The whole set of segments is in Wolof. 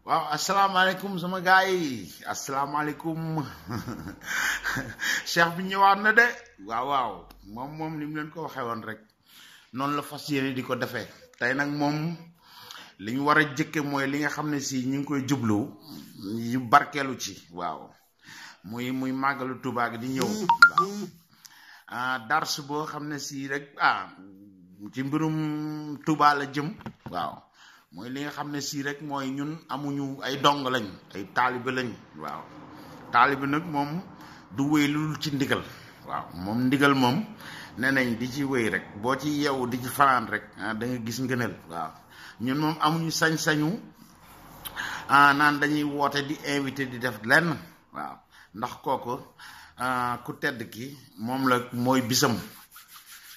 waaw asalaamaaleykum sama gars yi asalaamaaleykum cheikh bi ñëwaat na de waaw waaw moom ni mu leen ko waxee woon rek noonu la fas yéene di ko defee tey nag moom li ñu war a jëkke mooy li nga xam ne si ñu ngi koy jublu yu barkeelu ci waaw muy màggalu Tuubaa gi di ñëw waaw dars boo xam ne si rek ci mbirum Tuubaa la jëm waaw mooy li nga xam ne si rek mooy ñun amuñu ay dong lañ ay taalibe lañ waaw taalibe nag moom du wéy lu ci ndigal waaw moom ndigal moom nee nañ di ci wéy rek boo ci yeewu di ci fanaan rek da nga gis ngëneel waaw ñun moom amuñu sañ-sañu naan dañuy woote di invité di def lenn waaw ndax kooku ku tedd ki moom la mooy bisam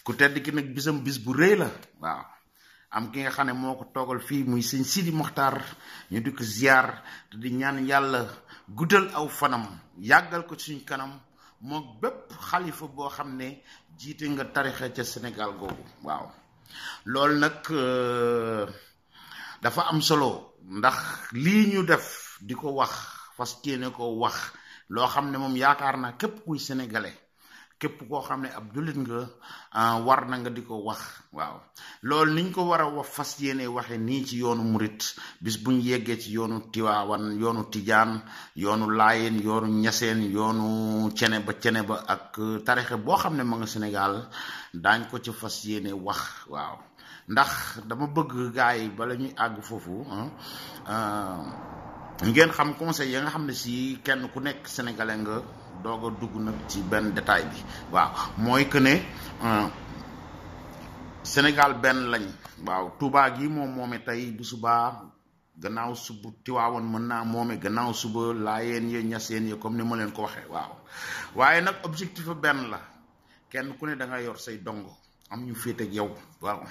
ku tedd ki nag bisam bis bu rëy la waaw am ki nga xam ne moo ko toogal fii muy sëñ Sidi Mokhtar ñu di ko ziar te di ñaan yàlla guddal aw fanam yàggal ko suñ kanam moo bépp xalifa boo xam ne jiite nga tarixa ca Sénégal googu waaw loolu nag dafa am solo ndax lii ñu def di ko wax fas yéene ko wax loo xam ne moom yaakaar naa képp kuy sénégalais képp koo xam ne ab jullit nga war na nga di ko wax waaw loolu niñ ko war a wax fas yéene waxe nii ci yoonu murit bis buñ yeggee ci yoonu Tiwaawan yoonu Tijaan yoonu Laayeen yoonu Ñaseen yoonu cene ba ak tarixe boo xam ne ma nga Sénégal daañ ko ci fas yéene wax waaw ndax dama bëgg gaay yi bala ñuy àgg foofu ngeen xam conseil ya nga xam ne si kenn ku nekk sénégalais nga doog a dugg nag ci benn détail bi waaw mooy que ne Sénégal benn lañ waaw Touba gi moom moome tey bu subaa gannaaw suba Tiwaawan mën naa moome gannaaw suba Laayeen ya Ñaseen ya comme ni ma leen ko waxee waaw waaye nag objectif benn la kenn ku ne da nga yor say dongo am ñu féete ak yow waaw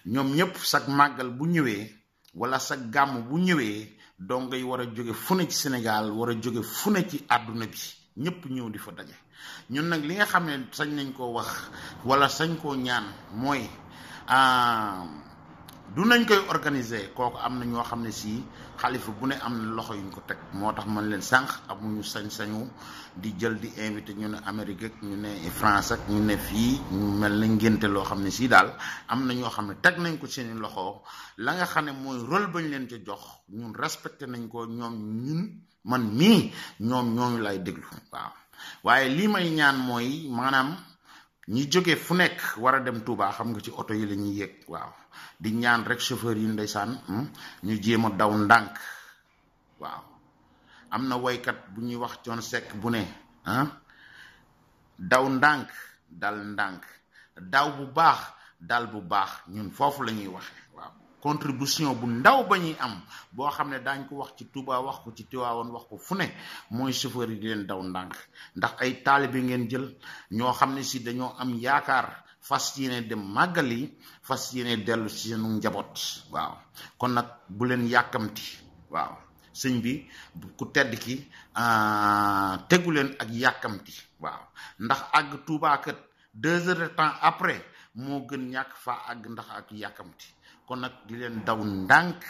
ñoom ñëpp sag màggal bu ñëwee wala sag gàmm bu ñëwee dongo yi war a jóge fu ne ci Sénégal war a jóge fu ne ci àdduna bi ñëpp ñëw di fa daje ñun nag li nga xam ne sañ nañ koo wax wala sañ koo ñaan mooy du nañ koy organiser kooku am na ñoo xam ne si xalifa bu ne am na loxo yuñ ko teg moo tax man leen sànq amuñu sañ-sañu di jël di invité ñu ne Amérique ak ñu ne France ak ñu ne fii ñu mel na ngénte loo xam ne si daal am na ñoo xam ne teg nañ ko seeni loxo la nga xam ne mooy rôle bañ leen ca jox ñun respecté nañ ko ñun man mii ñooñu lay déglu waaw waaye lii may ñaan mooy maanaam ñi jóge fu nekk war a dem Touba xam nga ci oto yi la ñuy yéeg waaw di ñaan rek chauffeur yi ndeysaan ñu jéem a daw ndànk waaw am na woykat bu ñuy wax Thione Seck bu ne daw ndànk dal ndànk daw bu baax dal bu baax ñun foofu la ñuy waxe waaw contribution bu ndaw ba ñuy am boo xam ne daañ ko wax ci Touba wax ko ci Tiwaawan wax ko fu ne mooy chauffeur yi di leen daw ndànk ndax ay taalibe ngeen jël ñoo xam ne si dañoo am yaakaar fas yéene dem màggal yi fas yéene dellu ci seenu njaboot waaw kon nag bu leen yàkkamti waaw sëñ bi ku tedd ki tegu leen ak yàkkamti waaw ndax àgg Touba kat 2 heures de temps après moo gën ñàkk faa àgg ndax ak yàkkamti kon nag di leen daw ndànk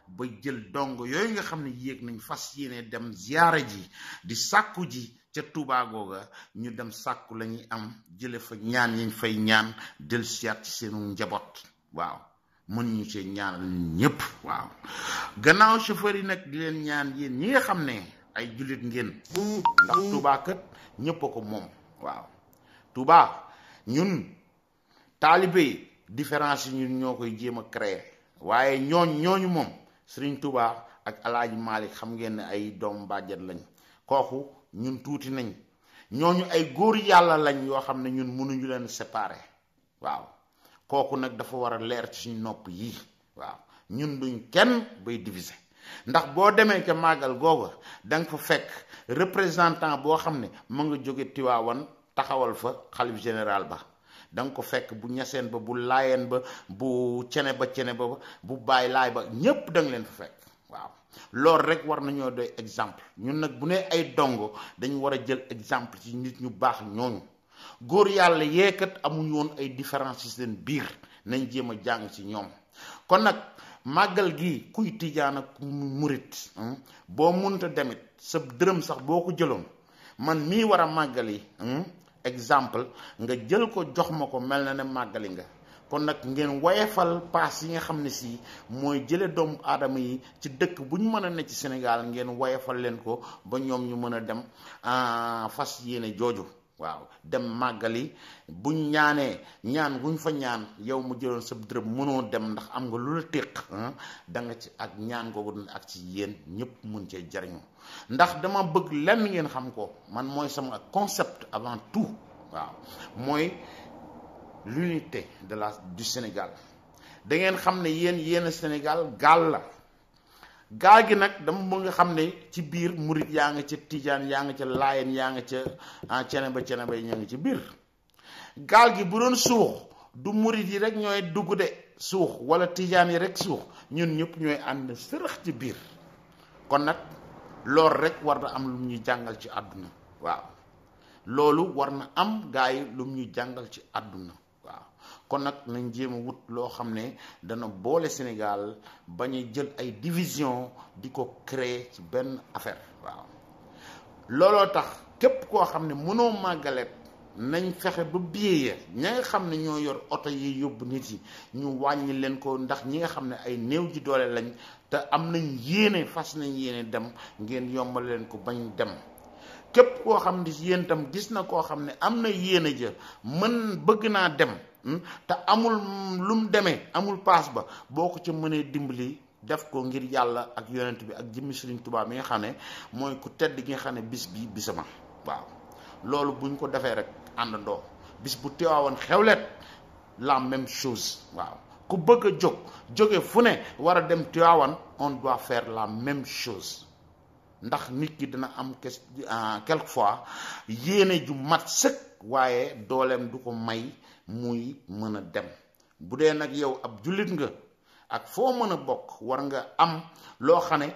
ba jël dongo yooyu nga xam ne yéeg nañ fas yéene dem ziyaara ji di sàkku ji ca Touba googa ñu dem sàkku la ñuy am jële fa ñaan yañ fay ñaan del siyaat ci seenu njaboot waaw mën ñu cee ñaanal ñëpp waaw gannaaw chauffeur yi nag di leen ñaan yéen ñi nga xam ne ay jullit ngeen ndax Touba kat ñëpp a ko moom waaw Touba ñun taalibe différence yi ñun ñoo koy jéem a créer waaye ñooñu moom Serigne Touba ak Alaaji Malick xam ngeen ne ay doom bàjjet lañ kooku ñun tuuti nañ ñooñu ay góor yàlla lañ yoo xam ne ñun mënuñu leen séparer waaw kooku nag dafa war a leer ci suñu nopp yi waaw ñun duñ kenn bay diviser ndax boo demee ca màggal googa da nga fa fekk représentant boo xam ne mu nga jóge Tiwaawan taxawal fa xalif général ba da nga ko fekk bu Ñaseen ba bu Laayeen ba bu cene ba bu Baay Laay ba ñépp da nga leen fa fekk waaw loolu rek war nañoo doy exemple ñun nag bu ne ay dongo dañu war a jël exemple ci nit ñu baax ñooñu góor yàlla yeekat amuñu woon ay différence ci seen biir nañ jéem a jàng ci ñoom kon nag màggal gi kuy tijaan ak murit boo munta demit sa dërëm sax boo ko jëloon man mii war a màggali exemple nga jël ko jox ma ko mel na ne màggali nga. kon nag ngeen woyefal paas yi nga xam ne si mooy jële doomu aadama yi ci dëkk bu ñu mën a ne ci Sénégal ngeen woyefal leen ko ba ñoom ñu mën a dem fas yéene jooju waaw dem màggali buñ ñaanee ñaan guñ fa ñaan yow mu jëloon sa dërëm mënoo dem ndax am nga lu la téq da nga ci ak ñaan googu ak ci yéen ñëpp mun cee jariñu ndax dama bëgg lenn ngeen xam ko man mooy sama concept avant tout waaw mooy l'unité du Sénégal da ngeen xam ne yéen Sénégal gaal la gaal gi nag dama bëgg nga xam ne ci biir murit yaa nga ca tijaan yaa nga ca laayeen yaa nga ca cene ba ñaa ngi ci biir gaal gi bu doon suux du murit yi rek ñooy dugg de suux wala tijaan yi rek suux ñun ñëpp ñooy ànd sërëx ci biir kon nag loolu rek war na am lu ñuy jàngal ci àdduna waaw loolu war na am gaa yi lu ñuy jàngal ci àdduna kon nag nañ jéem a wut loo xam ne dana boole Sénégal bañ a jël ay division di ko créer ci benn affaire waaw looloo tax képp koo xam ne mënoo màggaleet nañ fexe ba billet ña nga xam ne ñoo yor oto yi yóbbu nit yi ñu wàññi leen ko ndax ñi nga xam ne ay néew ji doole lañ te am nañ yéene fas nañ yéene dem ngeen yombal leen ko bañ dem képp koo xam ne yéen tam gis na koo xam ne am na yéene ja mën bëgg naa dem te amul lum demee amul paas ba boo ko ca mënee dimbali def ko ngir yàlla ak yonent bi ak jëmmi Sëriñ Tuubaa mi nga xam ne mooy ku tedd gi nga xam ne bis bi bisama waaw loolu buñ ko defee rek àndandoo bis bu Tiwaawan xewleet la même chose waaw ku bëgg a jóge fu ne war a dem Tiwaawan on doit faire la même chose ndax nit ki dina am quelquefois yéene ju mat sëkk waaye dooleem du ko may muy mën a dem bu dee nag yow ab jullit nga ak foo mën a bokk war nga am loo xam ne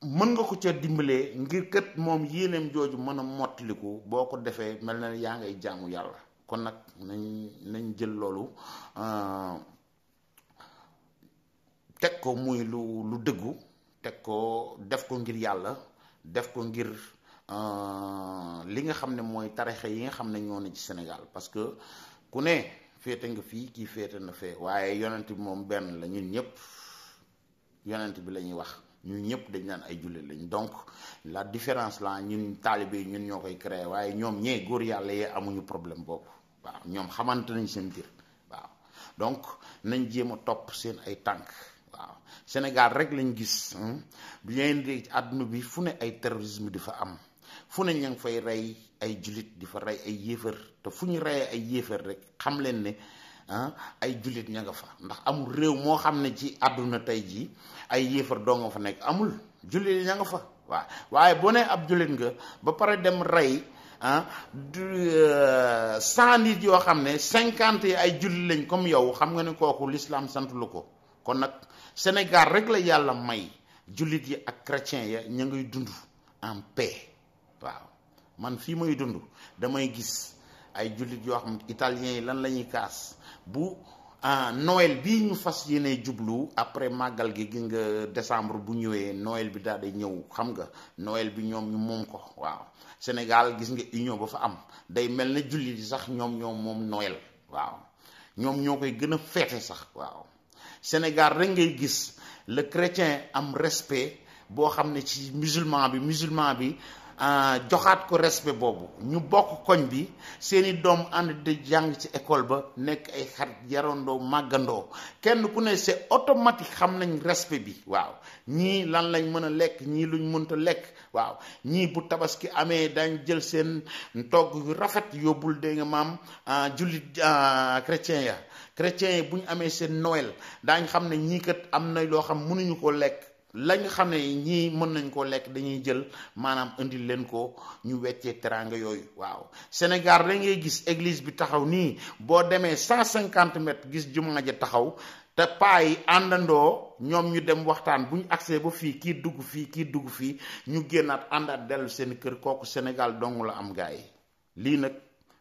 mën nga ko ca dimbalee ngir kët moom yéeneem jooju mën a mottaliku boo ko defee mel na yaa ngay jaamu yàlla kon nag nañ jël loolu teg ko muy lu dëggu teg ko def ko ngir yàlla def ko ngir li nga xam ne mooy tarixa yi nga xam ne ñoo ne ci Sénégal parce que ku ne féete nga fii kii féete na fee waaye yonent bi moom benn la ñun ñëpp yonent bi la ñuy wax ñun ñëpp dañ naan ay jullit lañ donc la différence là ñun taalibe yi ñun ñoo koy créé waaye ñoom ñee góor yàlla yee amuñu problème boobu waaw ñoom xamante nañ seen biir waaw donc nañ jéem a topp seen ay tànk waaw Sénégal rek lañ gis bi ngeen di àdduna bi fu ne ay terrorisme di fa am fu ne ña ngi fay rey ay jullit di fa rey ay yéefar te fu ñu reyee ay yéefar rek xam leen ne ay jullit ña nga fa ndax amul réew moo xam ne ci àdduna tey jii ay yéefar doo nga fa nekk amul jullit ña nga fa waaw waaye boo nee ab jullit nga ba pare dem rey 100 nit yoo xam ne 50 yi ay jullit lañ comme yow xam nga ne kooku l'islam sant lu ko kon nag Sénégal rek la yàlla may jullit yi ak chrétiens ya ña ngay dund en paix waaw man fii may dund damay gis ay jullit yoo xam italiens yi lan la ñuy kaas bu Noël bii ñu fas yéene jublu après màggal gi nga décembre bu ñëwee Noël bi daal di ñëw xam nga Noël bi ñoom ñu moom ko waaw Sénégal gis nga union ba fa am day mel ne jullit yi sax ñoom moom Noël waaw ñoom ñoo koy gën a feete sax waaw Sénégal rek ngay gis le chrétien am respect boo xam ne ci musulman bi joxaat ko respect boobu ñu bokk koñ bi seeni doom ànd di jàng ci école ba nekk ay xarit yarandoo màggandoo kenn ku ne c'est automatique xam nañ respect bi waaw ñii lan lañ mën a lekk ñii luñ mënta lekk waaw ñii bu tabaski amee dañ jël seen togg yu rafet yóbbul dégg nga maam jullit chrétien yi bu ñu amee seen Noël daañ xam ne ñii kat am na loo xam mënuñu ko lekk la nga xam ne ñii mën nañ koo lekk dañuy jël maanaam indil leen ko ñu weccee teraanga yooyu waaw Sénégal da ngay gis église bi taxaw nii boo demee 150 mètres gis jumaa ja taxaw te paa yi àndandoo ñoom ñu dem waxtaan bu ñu agsee ba fii kii dugg fii ñu génnaat àndaat dellu seen kër kooku Sénégal dong la am gaay yi lii nag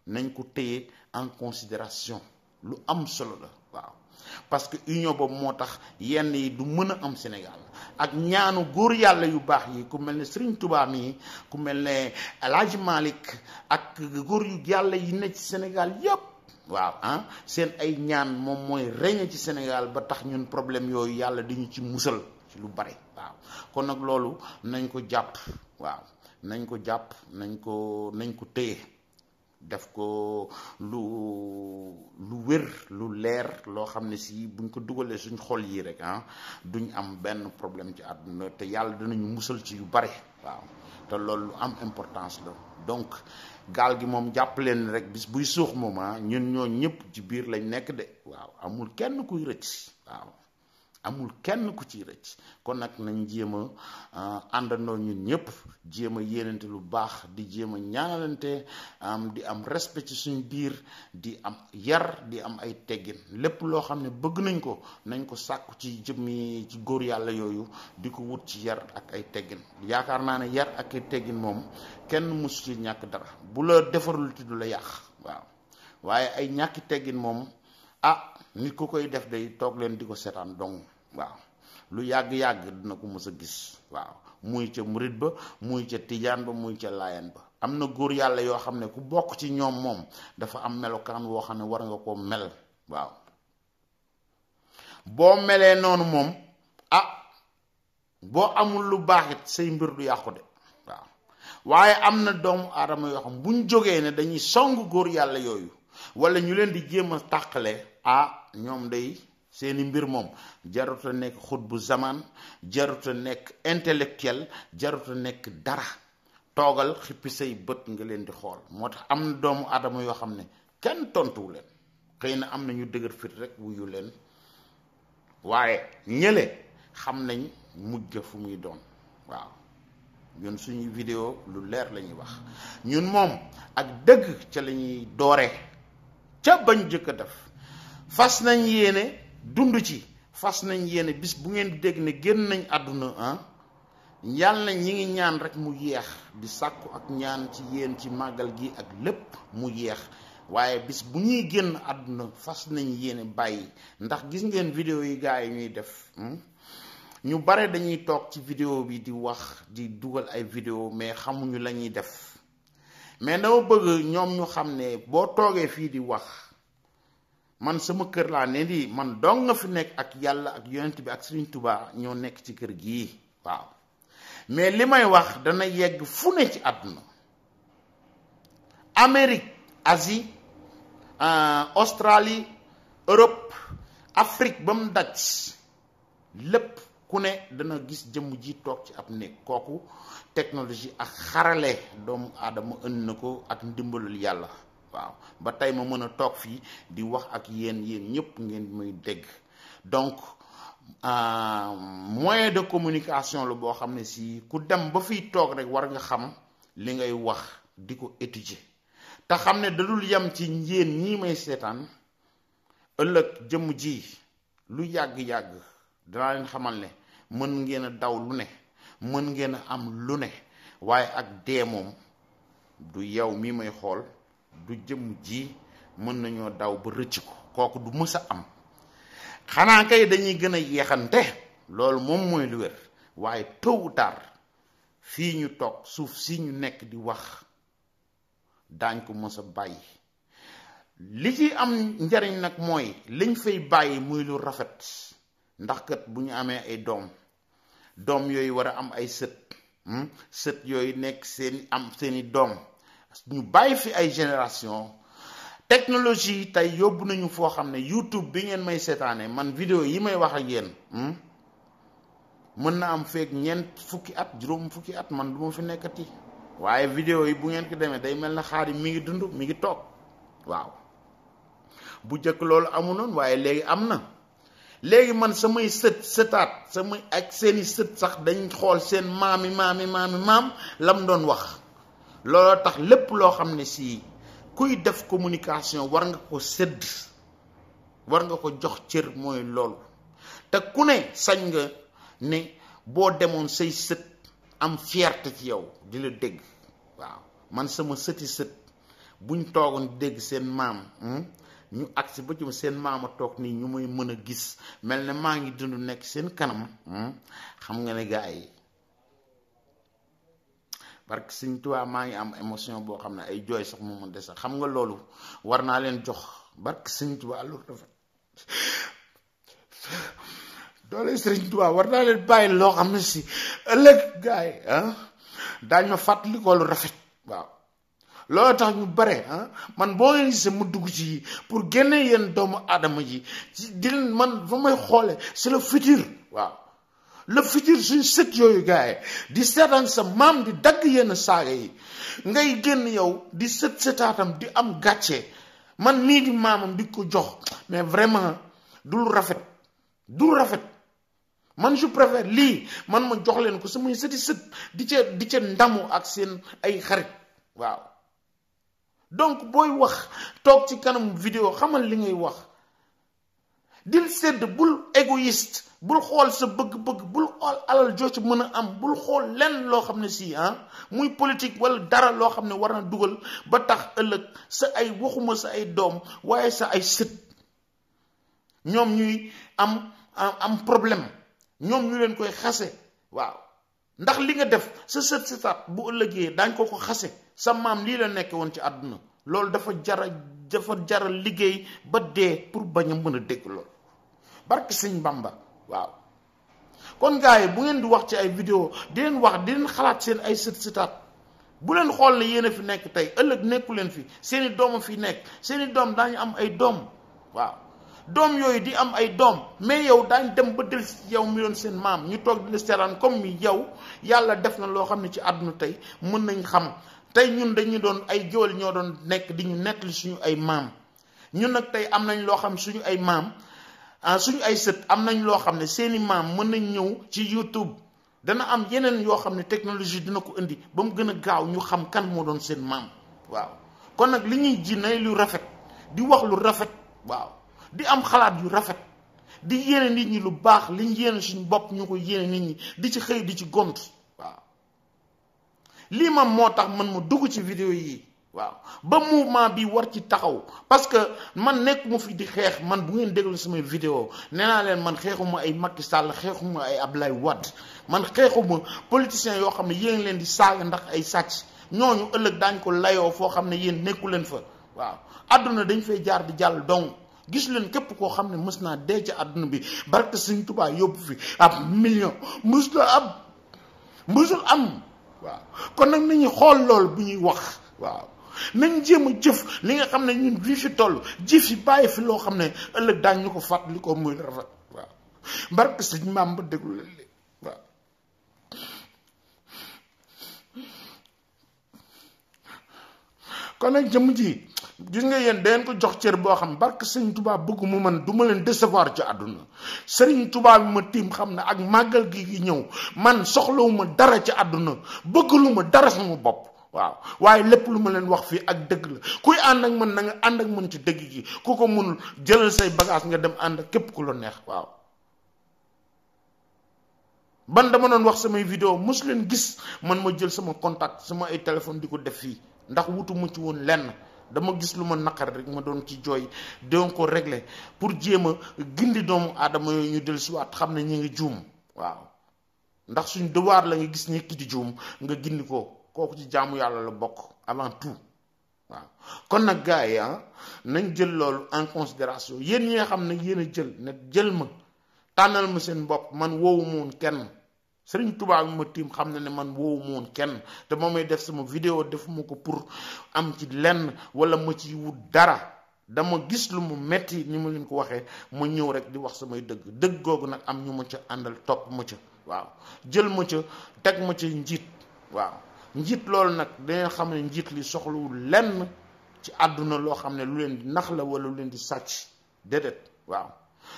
nañ ko téye en considération lu am solo la waaw parce que union boobu moo tax yenn yi du mën a am Sénégal ak ñaanu góor yàlla yu baax yi ku mel ne Serigne Touba mi ku mel ne El Hadj Malick ak góor yu yàlla yi ne ci Sénégal yépp waaw seen ay ñaan moom mooy reñe ci Sénégal ba tax ñun problème yooyu yàlla di ñu ci musal ci lu bare waaw kon nag loolu nañ ko jàpp waaw nañ ko jàpp nañ ko téye def ko lu wér lu leer loo xam ne si buñ ko dugalee suñ xol yi rek duñ am benn problème ci àdduna te yàlla dinañu musal ci yu bare waaw te loolu lu am importance la donc gaal gi moom jàpp leen rek bis buy suux moom ñun ñoo ñëpp ci biir lañ nekk de waaw amul kenn kuy rëcc waaw amul kenn ku ci rëcc kon nag nañ jéem a àndandoo ñun ñëpp jéem a yéenante lu baax di jéem a ñaanalante di am respect ci suñ biir di am yar di am ay teggin lépp loo xam ne bëgg nañ ko nañ ko sàkku ci jëmmi ci góor yàlla yooyu di ko wut ci yar ak ay teggin yaakaar naa ne yar ak ay teggin moom kenn mus ci ñàkk dara bu la defarul ti du la yàq waaw waaye ay ñàkki teggin moom nit ku koy def day toog leen di ko seetaan dong waaw lu yàgg-yàgg dina ko mës a gis waaw muy ca murit ba muy ca tijaan ba muy ca laayeen ba am na góor yàlla yoo xam ne ku bokk ci ñoom moom dafa am melokaan woo xam ne war nga koo mel waaw boo melee noonu moom boo amul lu baax it say mbir du yàqu de waaw waaye am na doomu aadama yoo xam buñ jógee ne dañuy song góor yàlla yooyu wala ñu leen di jéem a tàqale ñoom day seeni mbir moom jaruta nekk xut bu zaman jaruta nekk intellectuel jaruta nekk dara toogal xippi say bët nga leen di xool moo tax am na doomu aadama yoo xam ne kenn tontuwu leen xëy na am na ñu dëgër fit rek wuyu leen waaye ñële xam nañ mujj fu muy doon waaw ñun suñuy vidéo lu leer la ñuy wax ñun moom ak dëgg ca la ñuy doore ca bañ jëkk a def fas nañ yéene dund ci fas nañ yéene bis bu ngeen di dégg ne génn nañ àdduna yàlla ñi ngi ñaan rek mu yeex di sàkku ak ñaan ci yéen ci màggal gi ak lépp mu yeex waaye bis bu ñuy génn àdduna fas nañ yéene bàyyi ndax gis ngeen vidéo yi gars yi ñuy def ñu bare dañuy toog ci vidéo bi di wax di dugal ay vidéo mais xamuñu la ñuy def mais dama bëgg ñoom ñu xam ne boo toogee fii di wax man sama kër laa ne di man dong nga fi nekk ak yàlla ak yonent bi ak Serigne Touba ñoo nekk ci kër gii waaw mais li may wax dana yegg fu ne ci àdduna Amérique Asie Australie Europe Afrique ba mu daj lépp ku ne dana gis jëmm ji toog ci ab néeg kooku technologie ak xarale doomu aadama ënd na ko ak ndimbalul yàlla waaw ba tey ma mën a toog fii di wax ak yéen ñëpp ngeen muy dégg donc moyen de communication la boo xam ne si ku dem ba fiy toog rek war nga xam li ngay wax di ko étudier te xam ne dadul yem ci yéen ñii may seetaan ëllëg jëmm ji lu yàgg-yàgg danaa leen xamal ne mën ngeen a daw lu ne mën ngeen a am lu ne waaye ak dee moom du yow mii may xool du jëm ji mën nañoo daw ba rëcc ko kooku du mës a am xanaa kay dañuy gën a yeexante loolu moom mooy lu wér waaye tôt ou tard fii ñu toog suuf si ñu nekk di wax daañ ko mës a bàyyi li ci am njariñ nag mooy liñ fay bàyyi muy lu rafet ndax kat bu ñu amee ay doom yooyu war a am ay sët yooyu nekk seeni doom ñu bàyyi fi ay génération technologie tey yóbbu nañu foo xam ne YouTube bi ngeen may seetaane man vidéo yi may wax ak yéen mën na am feek fukki at juróom fukki at man du ma fi nekkati waaye vidéo yi bu ngeen ko demee day mel na Xaadim mi ngi dund mi ngi toog waaw bu jëkk loolu amu noonu waaye léegi am na léegi man samay sëtaat samay ak seeni sët sax dañ xool seen maam lam doon wax looloo tax lépp loo xam ne si kuy def communication war nga ko sédd war nga ko jox cër mooy loolu te ku ne sañ nga ne boo demoon say sët am fierté ci yow di la dégg waaw man sama sët buñ toogoon dégg seen maam ñu agsi ba ci seen maama toog nii ñu may mën a gis mel ne maa ngi dund nekk seen kanam xam nga ne gars yi parce que Sëñ Tuubaa maa ngi am émotion boo xam ne ay jooy sax mu ma des xam nga loolu war naa leen jox barke Sëñ Tuubaa lu rafet doole Sëñ Tuubaa war naa leen bàyyi loo xam ne si ëllëg gars yi daañ ma fàttali ko lu rafet waaw loolu tax ñu bare man boo ngeen gisee mu dugg ci pour génne yéen doomu aadama ji ci di leen man fa may xoole c'est le futur waaw le futur suñ sët yooyu gars yi di seetaan sa maam di dagg yenn saaga yi ngay génn yow di sëtaatam di am gàcce man mii di maamam di ko jox mais vraiment du lu rafet man je préfère lii man ma jox leen ko samay sëti sët di ca ndamu ak seen ay xarit waaw donc booy wax toog ci kanam vidéo xamal li ngay wax dil sedd bul égoïste bul xool sa bëgg-bëgg bul xool alal joo ci mën a am bul xool lenn loo xam ne si muy politique wala dara loo xam ne war na dugal ba tax ëllëg sa ay waxuma sa ay doom waaye sa ay sët ñoom ñuy am problème ñoom ñu leen koy xase waaw ndax li nga def sa sët sëtaat bu ëllëgee daañ ko xase sa maam lii la nekk woon ci àdduna loolu dafa jara liggéey ba dee pour bañ a mën a dégg loolu barke Sëñ Bamba waaw kon gars yi bu ngeen di wax ci ay vidéo di leen wax di leen xalaat seen ay sët sëtaat bu leen xool ne yéen a fi nekk tey ëllëg nekku leen fi seeni doom a fi nekk seeni doom daañu am ay doom waaw doom yooyu di am ay doom mais yow daañ dem ba del si yow mi doon seen maam ñu toog di la seetaan comme mi yow yàlla def na loo xam ne ci àdduna tey mën nañ xam tey ñun dañu doon ay géwél ñoo doon nekk di ñu nettali suñu ay maam ñun nag tey am nañ loo xam suñu ay maam suñu ay sët am nañ loo xam ne seeni maam mën nañ ñëw ci YouTube dana am yeneen yoo xam ne technologie dina ko indi ba mu gën a gaaw ñu xam kan moo doon seen maam waaw kon nag li ñuy ji nay lu rafet di wax lu rafet waaw di am xalaat yu rafet di yéene nit ñi lu baax liñ yéene suñu bopp ñu ko yéene nit ñi di ci xëy di ci gont waaw lii man moo tax man ma dugg ci vidéo yi waaw ba mouvement bi war ci taxaw parce que man nekkuma fi di xeex man bu ngeen déglu samay vidéo nee naa leen man xeexuma ay Macky Sall xeexuma ay Abdoulaye Wade man xeexuma politiciens yoo xam ne yéen leen di saaga ndax ay sàcc ñooñu ëllëg daañ ko layoo foo xam ne yéen nekku leen fa waaw àdduna dañ fay jaar di jàll donc gis leen képp koo xam ne mës naa dee ci àdduna bi barke Sëñ Tuubaa yóbbu fi ab million musul am waaw kon nag nañu xool loolu bu ñuy wax waaw nañ jéem a jëf li nga xam ne ñun bii fi toll jëf yi bàyyi fi loo xam ne ëllëg daañ ñu ko fàttali ko muy rafet waaw barke Sëñ maam ba déglu leen li waaw kon nag jëm ji gis nga yéen dangeen ko jox cër boo xam barke Sëñ Tuubaa bëgg mu man du ma leen décevoir ci àdduna Sëriñ Tuubaa bi ma tiim xam ne ak màggal gi ñëw man soxlawuma dara ci àdduna bëggaluma dara sama bopp waaw waaye lépp lu ma leen wax fii ak dëgg la kuy ànd ak man na nga ànd ak man ci dëgg gi ku ko mënul jëlal say bagage nga dem ànd ak képp ku la neex waaw ban dama doon wax samay vidéo mos leen gis man ma jël sama contact sama ay téléphone di ko def fii ndax wutu mu ci woon lenn dama gis lu ma naqar rek ma doon ci jooy doon ko régler pour jéem a gindi doomu aadama yooyu ñu del siwaat xam ne ñu ngi juum waaw ndax suñ devoir la nga gis ñi ki di juum nga gindi ko kooku ci jaamu yàlla la bokk avant tout waaw kon nag gars yi nañ jël loolu en considération yéen ñi nga xam ne yéen a jël ne jël ma tànnal ma seen bopp man woowu ma woon kenn Sëriñ Tuubaa bi ma tiim xam na ne man woowu ma woon kenn te moo may def sama vidéo defuma ko pour am ci lenn wala ma ci wut dara dama gis lu mu metti ni ma leen ko waxee ma ñëw rek di wax samay dëgg googu nag am ñu ma ca àndal topp ma ca waaw jël ma ca teg ma ca njiit waaw njiit loolu nag dangeen xam ne njiit li soxlawul lenn ci àdduna loo xam ne lu leen di nax la wala lu leen di sàcc déedéet waaw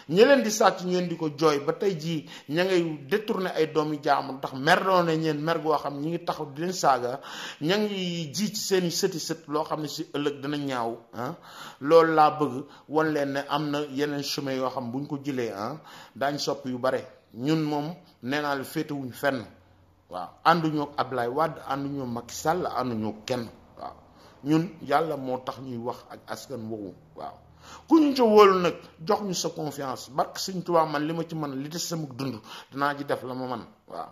ñi leen di sàcc ñeen di ko jooy ba tey jii ña ngay détourné ay doomi jaamur ndax mer doon na ñeen mer goo xam ñi ngi taxaw di leen saaga ña ngi ji ci seeni sëti sët loo xam ne si ëllëg dana ñaaw loolu laa bëgg wan leen ne am na yeneen chemin yoo xam buñ ko jëlee daañ sopp yu bare ñun moom nee naa la féetewuñ fenn waaw ànduñoo ak Ablaye Wade ànduñoo Macky Sall ànduñoo kenn waaw ñun yàlla moo tax ñuy wax ak askan woowu waaw ku ñu ci wóolu nag jox ñu sa confiance barke Sëñ Tuubaa man li ma ci mën li des sama dund dinaa ci def la ma man waaw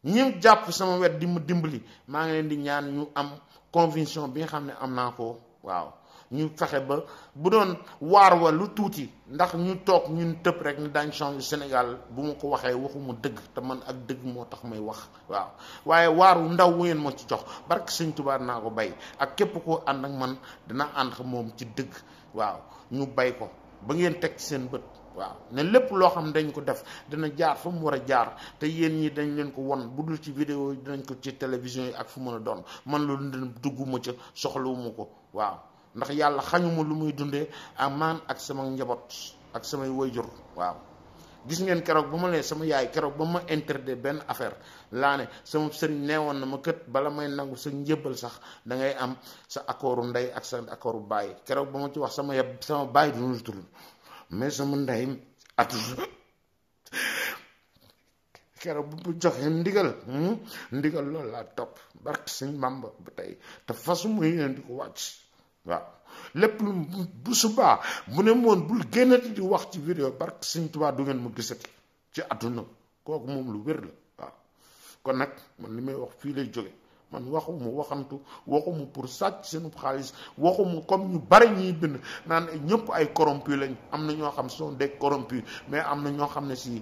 ñi jàpp sama wet di ma dimbali maa ngi leen di ñaan ñu am conviction bi nga xam ne am naa ko waaw ñu fexe ba bu doon waar wa lu tuuti ndax ñu toog ñun tëb rek ni daañ changer Sénégal bu ma ko waxee waxuma dëgg te man ak dëgg moo tax may wax waaw waaye waaru ndaw wu ngeen ma ci jox barke Sëñ Tuubaa naa ko bay ak képp koo ànd ak man dina ànd ak moom ci dëgg waaw ñu bay ko ba ngeen teg seen bët waaw ne lépp loo xam dañ ko def dina jaar fa mu war a jaar te yéen ñi dañ leen ko won bu dul ci vidéo yi dinañ ko ci télévision yi ak fu mën a doon man loolu dina dugguma ca soxlawuma ko waaw ndax yàlla xañuma lu muy dundee ak man ak sama njaboot ak samay wayjur waaw gis ngeen keroog ba ma lee sama yaay keroog ba ma interdit benn affaire laa ne sama sëriñ neewoon na ma kët bala may nangu sa njëbbal sax da ngay am sa accordu ndey ak sa accordu baay keroog ba ma ci wax sama baay du ñu tudd mais sama ndey atu keroog bu mu joxee ndigal loolu laa topp barke Sëñ Bamba ba tey te fasu muy leen di ko wàcc waaw lépp lu bu subaa bu ne moon bul génnati di wax ci vidéo barke Sëñ Tuubaa du ngeen ma gisati ci àdduna kooku moom lu wér la waaw kon nag man li may wax fii lay jóge man waxuma waxantu waxuma pour sàcc seen xaalis waxuma comme ñu bari ñuy bind naan ñëpp ay corrompu lañ am na ñoo xam sont des corrompus mais am na ñoo xam ne si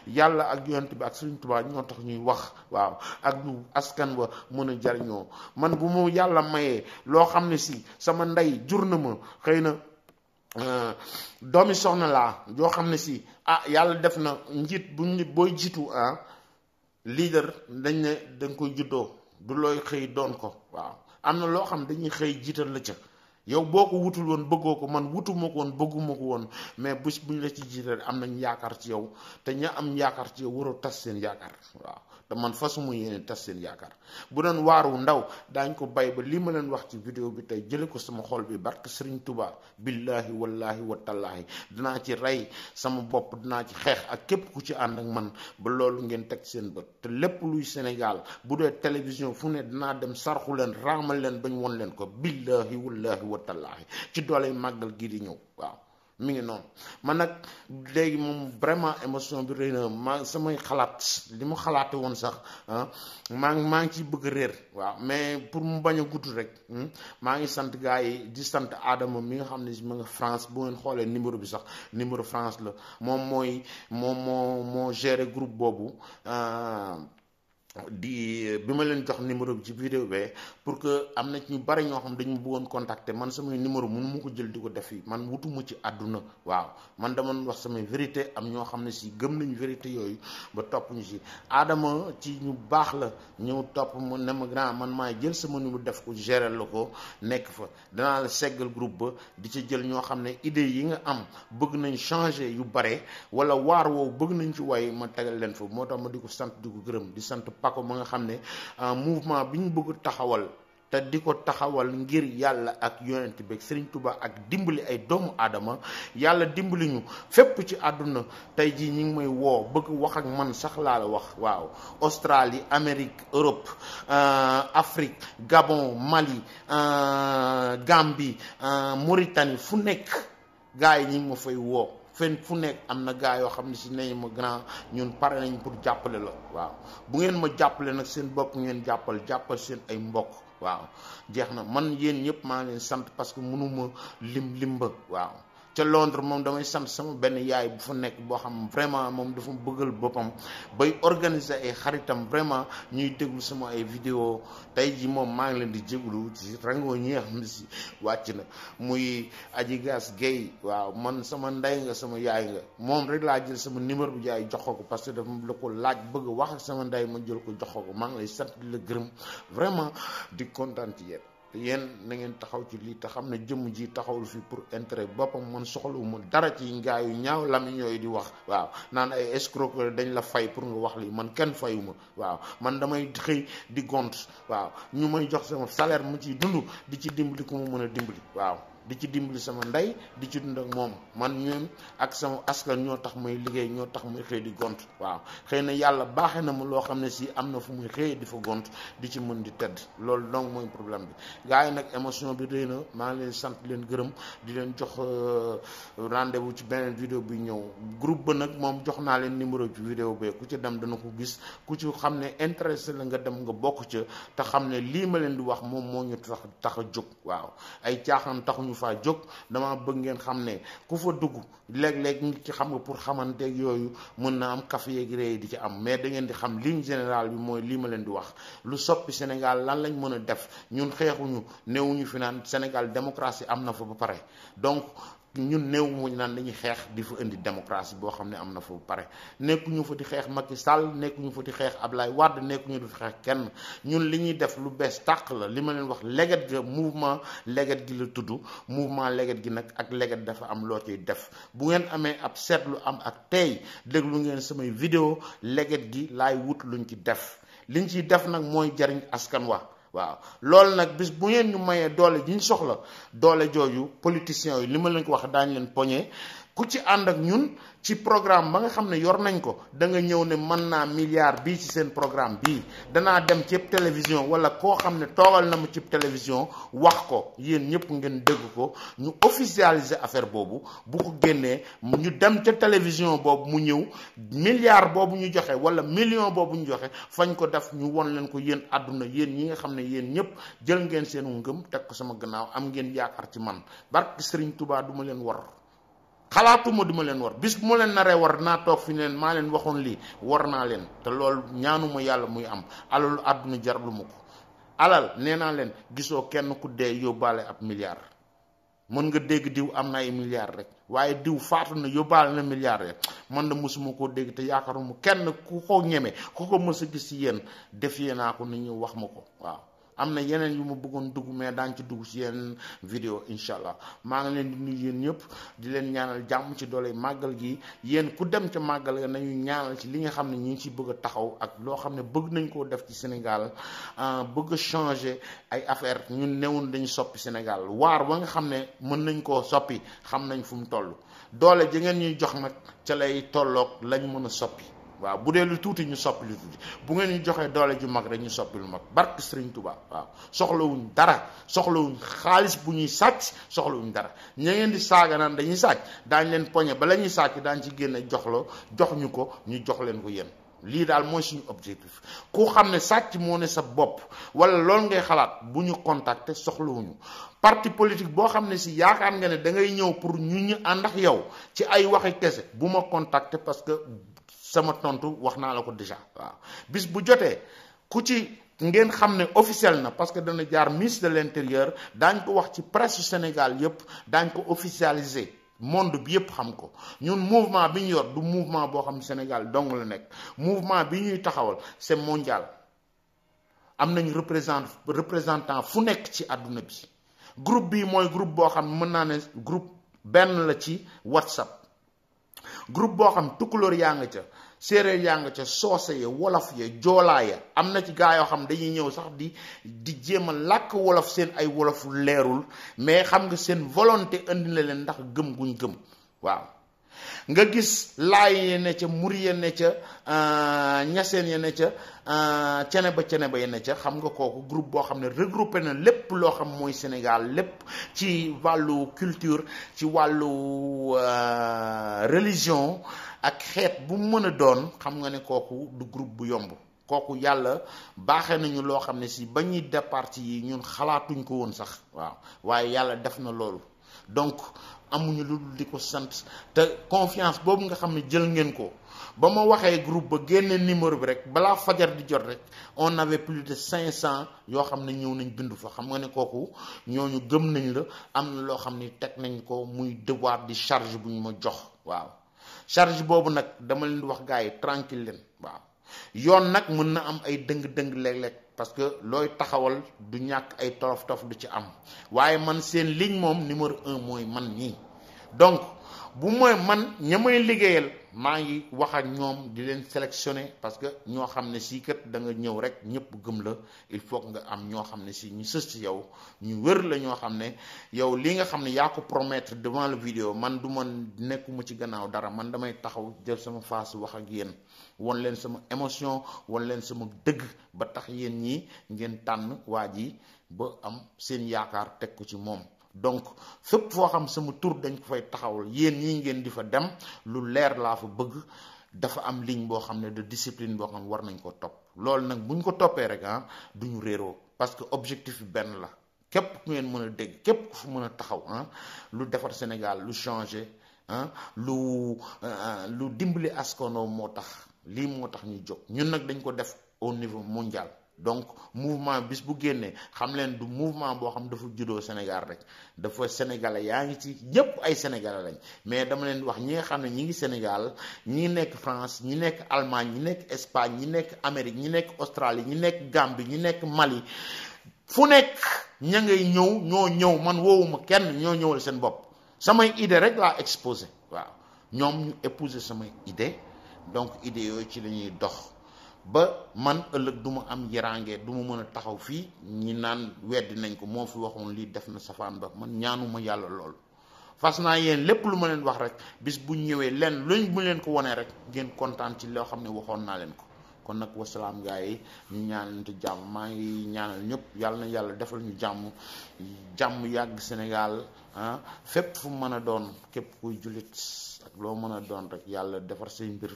yàlla ak yonent bi ak Sëriñ Tuubaa ñoo tax ñuy wax waaw ak lu askan wa mën a jariñoo man bu mu yàlla mayee loo xam ne si sama ndey jur na ma xëy na doomi soxna laa yoo xam ne si yàlla def na njiit bu booy jiitu leader dañ ne da nga koy juddoo du looy xëy doon ko waaw am na loo xam dañuy xëy jiital la ca yow boo ko wutul woon bëggoo ko man wutuma ko woon bëgguma ko woon mais bés buñ la ci jiital am nañ yaakaar ci yow te ña am yaakaar ci yow waroo tas seen yaakaar waaw te man fasuma yéene tas seen yaakaar bu doon waaru ndaw daañ ko bay ba lii ma leen wax ci vidéo bi tey jële ko sama xol bi barke Sëriñ Tuubaa billaahi wallaahi watallaahi dinaa ci rey sama bopp dinaa ci xeex ak képp ku ci ànd ak man ba loolu ngeen teg seen bët te lépp luy Sénégal bu dee télévision fu ne dinaa dem sarxu leen raamal leen bañ won leen ko billaahi wallaahi watallaahi ci doole màggal gi di ñëw waaw mi ngi noonu man nag léegi moom vraiment émotion bi rëy na ma samay xalaat li mu xalaate woon sax maa ngi ciy bëgg réer waaw mais pour mu bañ a gudd rek maa ngi sant gars yi di sant Adama mi nga xam ne ma nga France bu ngeen xoolee numéro bi sax numéro France la moom moo géré groupe boobu bi ma leen jox numéro bi ci vidéo bi pour que am na ci ñu bari ñoo xam dañu bëggoon contacter man samay numéro mënu ma ko jël di ko def fii man wutuma ci àdduna waaw man dama wax samay vérité am ñoo xam ne si gëm nañu vérité yooyu ba topp ñu si Adama ci ñu baax la ñëw topp mu ne ma grand man maay jël sama numéro def ko gérer la ko nekk fa danaa la seggal groupe ba di ci jël ñoo xam ne idée yi nga am bëgg nañ changer yu bare wala waar woowu bëgg nañ ci way ma tegal leen fa moo tax ma di ko sant di ko gërëm di sant Paco ma nga xam ne mouvement bi ñu bëgg taxawal te di ko taxawal ngir yàlla ak yonent bi Sëriñ Tuubaa ak dimbali ay doomu aadama yàlla dimbali ñu fépp ci àdduna tey jii ñi ngi may woo bëgg wax ak man sax laa la wax waaw Australie Amérique Europe Afrique Gabon Mali Gambie Mauritanie fu nekk gars yi ñi ngi ma fay woo fen fu nekk am na gaa yoo xam ne si nañu ma grand ñun pare nañ pour jàppale la waaw bu ngeen ma jàppale nag seen bopp ngeen jàppal seen ay mbokk waaw jeex na man yéen ñëpp maa ngi leen sant parce que mënuma limba waaw ca Londres moom damay sant sama benn yaay bu fa nekk boo xam vraiment moom dafa bëggal boppam bay organiser ay xaritam vraiment ñuy déglu sama ay vidéo tey ji moom maa ngi leen di jéglu ci rango ñi nga xam ne si wàcc na muy Aji Gas Guèye waaw man sama ndey nga sama yaay nga moom rek laa jël sama numéro bu jaay jox ko parce que dafa la ko laaj bëgg wax ak sama ndey ma jël ko jox ko maa ngi lay sant di la gërëm vraiment di kontaan ci yéen na ngeen taxaw ci lii te xam ne jëmm ji taxawul fii pour intérêt boppam man soxlawuma dara ci ngaa yu ñaaw lamiñ yooyu di wax waaw naan ay escroquerie dañ la fay pour nga wax lii man kenn fayuma waaw man damay xëy di gont waaw ñu may jox sama salaire mu ciy dund di ci dimbali ku mu mën a dimbali waaw di ci dimbali sama ndey di ci dund ak moom man ñoom ak sama askan ñoo tax may liggéey ñoo tax muy xëy di gont waaw xëy na yàlla baaxee na ma loo xam ne si am na fu muy xëy di fa gont di ci mën di tëdd loolu donc mooy problème bi gars yi nag émotion bi rëy na maa ngi leen sant leen gërëm di leen jox rendez-vous ci beneen vidéo bi ñëw groupe ba nag moom jox naa leen numéro ci vidéo bi ku ci dem dana ko gis ku ci xam ne intéressé la nga dem nga bokk ca te xam ne lii ma leen di wax moom moo ñu tax a jóg waaw ay caaxaan taxuñu faa jóg dama bëgg ngeen xam ne ku fa dugg léeg-léeg nit ci xam nga pour xamanteeg yooyu mën na am kaf yeeg réy di ci am mais da ngeen di xam ligne générale bi mooy lii ma leen di wax lu soppi Sénégal lan lañ mën a def ñun xeexuñu néewuñu fi naan Sénégal démocratie am na fa ba pare donc ñun néew mu naan dañuy xeex di fa indi démocratie boo xam ne am na fa ba pare nekkuñu fa di xeex Macky Sall nekkuñu fa di xeex Ablaye Wade nekkuñu di fa xeex kenn ñun li ñuy def lu bees tàq la li ma leen wax leget gi mouvement leget gi la tudd mouvement leget gi nag ak leget dafa am loo ciy def bu ngeen amee ab seetlu am ak tey déglu ngeen samay vidéo leget gi laay wut luñ ci def liñ ciy def nag mooy jariñ askan wa waaw loolu nag bis bu ngeen ñu mayee doole ji ñu soxla doole jooju politiciens yi li ma leen ko wax daañu leen poñe ku ci ànd ak ñun ci programme ba nga xam ne yor nañ ko da nga ñëw ne mën naa milliard bii ci seen programme bii danaa dem ci télévision wala koo xam ne toogal na ma ci télévision wax ko yéen ñëpp ngeen dégg ko ñu officialiser affaire boobu bu ko génnee ñu dem ca télévision boobu mu ñëw milliard boobu ñu joxe wala million boobu ñu joxe fañ ko def ñu won leen ko yéen àdduna yéen ñi nga xam ne yéen ñëpp jël ngeen seenu ngëm teg ko sama gannaaw am ngeen yaakaar ci man barke Serigne Touba du ma leen war xalaatuma duma leen war bis bu ma leen naree war dinaa toog fi ne leen maa leen waxoon lii war naa leen te loolu ñaanuma yàlla muy am alalu àdduna jarlu ma ko alal nee naa leen gisoo kenn ku dee yóbbaale ab milliard mën nga dégg diw am na ay milliards rek waaye diw faatu na yóbbaale na milliard rek man da mosuma koo dégg te yaakaaruma kenn ku ko ñeme ku ko mës a gis ci yéen defee naa ko ni ñu wax ma ko waaw am na yeneen yu ma bëggoon dugg mais daañ ci dugg ci yeneen vidéo incha allah maa ngi leen di nuyu yéen ñëpp di leen ñaanal jàmm ci doole màggal gi yéen ku dem ca màggal ga nañu ñaanal ci li nga xam ne ñu ngi ci bëgg a taxaw ak loo xam ne bëgg nañ koo def ci Sénégal bëgg a changer ay affaire ñun newun dañu soppi Sénégal waar ba nga xam ne mën nañ koo soppi xam nañ fu mu toll doole ji ngeen ñuy jox nag ca lay tolloog lañ mën a soppi waaw bu dee lu tuuti ñu soppi lu tuuti bu ngeen ñu joxee doole ju mag rek ñu soppi lu mag barke Serigne Touba waaw soxlawuñ dara soxlawuñ xaalis bu ñuy sàcc soxlawuñ dara ña ngeen di saaga naan dañuy sàcc daañ leen poñe ba la ñuy sàcc daañ ci génne jox ñu ko ñu jox leen ko yéen lii daal mooy suñu objectif ku xam ne sàcc moo ne sa bopp wala loolu ngay xalaat bu ñu contacter soxlawuñu parti politique boo xam ne si yaakaar nga ne da ngay ñëw pour ñu ànd ak yow ci ay waxi kese bu ma contacter parce que sama tontu wax naa la ko déjà waaw bis bu jotee ku ci ngeen xam ne officiel na parce que dana jaar ministre de l'intérieur daañ ko wax ci presse Sénégal yépp daañ ko officialiser monde bi yépp xam ko ñun mouvement bi ñu yor du mouvement boo xam ne Sénégal dong la nekk mouvement bi ñuy taxawal c'est mondial am nañ représentant fu nekk ci àdduna bi groupe bi mooy groupe boo xam ne mën naa ne groupe benn la ci WhatsApp groupe boo xam tukulóor yaa nga ca séeréer yaa nga ca soose ya wolof ya joolaa ya am na ci gaa yoo xam dañuy ñëw sax di jéem a làkk wolof seen ay wolof leerul mais xam nga seen volonté indi na leen ndax gëm guñ gëm waaw nga gis laay ya ne ca muri ya ne ca ñaseen ya ne ca cene ba ya ne ca xam nga kooku groupe boo xam ne regroupé na lépp loo xam mooy Sénégal lépp ci wàllu culture ci wàllu religion ak xeet bu mu mën a doon xam nga ne kooku du groupe bu yomb kooku yàlla baaxee nañu loo xam ne si ba ñuy départ yi ñun xalaatuñ ko woon sax waaw waaye yàlla def na loolu donc amuñu lu dul di ko sant te confiance boobu nga xam ne jël ngeen ko ba ma waxee groupe ba génne numéro bi rek balaa fajar di jot rek on avait plus de 500 yoo xam ne ñëw nañ bindu fa xam nga ne kooku ñooñu gëm nañ la am na loo xam ne teg nañ ko muy devoir di charge bu ñu ma jox waaw charge boobu nag dama leen di wax gars yi tranquille leen waaw yoon nag mën na am ay dëng-dëng léeg-léeg parce que looy taxawal du ñàkk ay tolof-tolof du ci am waaye man seen ligne moom numéro 1 mooy man ñii donc bu mooy man ña may liggéeyal maa ngi wax ak ñoom di leen sélectionner parce que ñoo xam ne si kat da nga ñëw rek ñëpp gëm la il faut que nga am ñoo xam ne si ñu sës ci yow ñu wër la ñoo xam ne yow li nga xam ne yaa ko promettre devant le vidéo man du man nekkuma ci gannaaw dara man damay taxaw jël sama face wax ak yéen won leen sama émotion won leen sama dëgg ba tax yéen ñi ngeen tànn waa ji ba am seen yaakaar teg ko ci moom. donc fépp foo xam sama tur dañ ko fay taxawal yéen ñii ngeen di fa dem lu leer laa fa bëgg dafa am ligne boo xam ne de discipline boo xam ne war nañ ko topp loolu nag buñ ko toppee rek duñu réeroo parce que objectif bi benn la képp ku ngeen mën a dégg képp ku fu mën a taxaw lu defar Sénégal lu changer lu dimbali askanoo moo tax lii moo tax ñu jóg ñun nag dañ ko def au niveau mondial. donc mouvement bis bu génnee xam leen du mouvement boo xam dafa juddoo Sénégal rek dafa sénégalais yaa ngi ci ñëpp ay sénégalais lañ mais dama leen wax ñi nga xam ne ñi ngi Sénégal ñi nekk France ñi nekk Allemagne ñi nekk Espagne ñi nekk Amérique ñi nekk Australie ñi nekk Gambie ñi nekk Mali fu nekk ña ngay ñoo ñëw man woowuma kenn ñoo ñëwal seen bopp samay idée rek laa exposé waaw ñoom ñu épouser samay idée donc idée yooyu ci la ñuy dox ba man ëllëg du ma am yaraange du ma mën a taxaw fii ñi naan weddi nañ ko moo fi waxoon lii def na safaan ba man ñaanuma yàlla lool fas naa yéen lépp lu ma leen wax rek bis bu ñëwee lenn luñ bu leen ko wonee rek ngeen kontaan ci loo xam ne waxoon naa leen ko kon nag wasalaam gars yi ñu ñaanalante jàmm maa ngi ñaanal ñëpp yàlla na yàlla defal ñu jàmm yàgg Sénégal fépp fu mën a doon képp kuy jullit ak loo mën a doon rek yàlla defar say mbir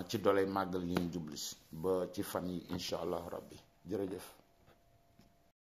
ci dooley màggal yi ñu jubli ba ci fan yi incha allah rabbi jërëjëf